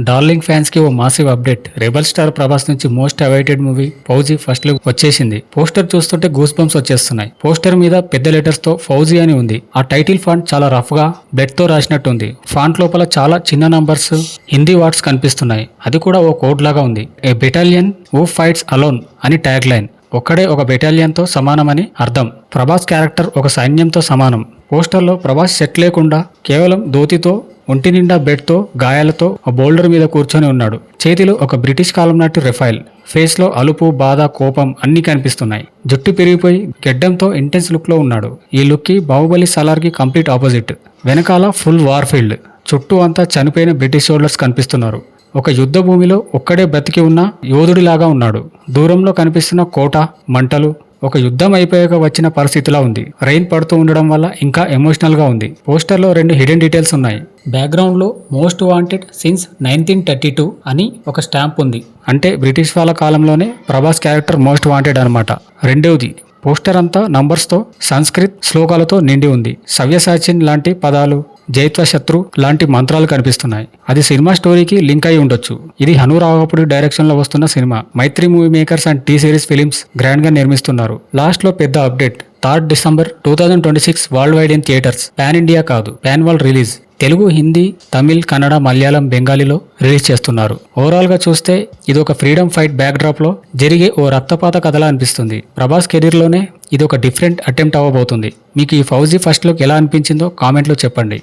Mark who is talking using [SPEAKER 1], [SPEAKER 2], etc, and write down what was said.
[SPEAKER 1] Darling fans కి ఓ massive update. Rebel star Prabhas నుంచి most awaited movie Fauji first look వచ్చేసింది. పోస్టర్ చూస్తుంటే గూస్ బంప్స్ వచ్చేస్తున్నాయి. పోస్టర్ మీద పెద్ద లెటర్స్ తో ఫౌజీ అని ఉంది. ఆ టైటిల్ ఫాంట్ చాలా రఫ్ గా బ్లడ్ తో రాసినట్టుంది. ఫాంట్ లోపల చాలా చిన్న నంబర్స్, హిందీ వర్డ్స్ కనిపిస్తున్నాయి. అది కూడా ఓ కోడ్ లాగా ఉంది. ఏ బెటాలియన్ హూ ఫైట్స్ అలోన్ అని ట్యాగ్ లైన్. ఒక్కడే ఒక బెటాలియన్ తో సమానమని అర్థం. ప్రభాస్ క్యారెక్టర్ ఒక సైన్యంతో సమానం. పోస్టర్లో ప్రభాస్ సెట్ లేకుండా కేవలం ధోతితో, ఒంటి నిండా బెడ్తో, గాయాలతో ఆ బోల్డర్ మీద కూర్చొని ఉన్నాడు. చేతిలో ఒక బ్రిటిష్ కాలం నాటి రైఫిల్. ఫేస్ లో అలుపు, బాధ, కోపం అన్నీ కనిపిస్తున్నాయి. జుట్టు పెరిగిపోయి గెడ్డంతో ఇంటెన్స్ లుక్ లో ఉన్నాడు. ఈ లుక్ కి బాహుబలి సలార్ కి కంప్లీట్ ఆపోజిట్. వెనకాల ఫుల్ వార్ ఫీల్డ్, చుట్టూ అంతా చనిపోయిన బ్రిటిష్ సోల్జర్స్ కనిపిస్తున్నారు. ఒక యుద్ధ భూమిలో ఒక్కడే బ్రతికి ఉన్న యోధుడిలాగా ఉన్నాడు. దూరంలో కనిపిస్తున్న కోట, మంటలు ఒక యుద్ధం అయిపోయాక వచ్చిన పరిస్థితిలా ఉంది. రెయిన్ పడుతూ ఉండడం వల్ల ఇంకా ఎమోషనల్ గా ఉంది. పోస్టర్ లో 2 హిడెన్ డీటెయిల్స్ ఉన్నాయి. బ్యాక్గ్రౌండ్ లో మోస్ట్ వాంటెడ్ సిన్స్ 1932 అని ఒక స్టాంప్ ఉంది. అంటే బ్రిటిష్ వాళ్ళ కాలంలోనే ప్రభాస్ క్యారెక్టర్ మోస్ట్ వాంటెడ్ అనమాట. రెండవది, పోస్టర్ అంతా నంబర్స్ తో, సంస్కృత్ శ్లోకాలతో నిండి ఉంది. సవ్యసాచిన్ లాంటి పదాలు, జైత్వ శత్రు లాంటి మంత్రాలు కనిపిస్తున్నాయి. అది సినిమా స్టోరీకి లింక్ అయి ఉండొచ్చు. ఇది హను రాఘపుడి డైరెక్షన్ లో వస్తున్న సినిమా. Mythri movie makers and T series films grand గా నిర్మిస్తున్నారు. లాస్ట్ లో పెద్ద update. 3 December 2026 world wide in theatres. Pan India కాదు, pan world release. Telugu, Hindi, Tamil, Kannada, Malayalam, బెంగాలీలో రిలీజ్ చేస్తున్నారు. ఓవరాల్ గా చూస్తే ఇది ఒక ఫ్రీడమ్ ఫైట్ బ్యాక్ డ్రాప్ లో జరిగే ఓ రక్తపాత కథలా అనిపిస్తుంది. ప్రభాస్ కెరీర్ లోనే ఇది ఒక డిఫరెంట్ అటెంప్ట్ అవ్వబోతుంది. మీకు ఈ ఫౌజీ ఫస్ట్ లుక్ ఎలా అనిపించిందో కామెంట్లో చెప్పండి.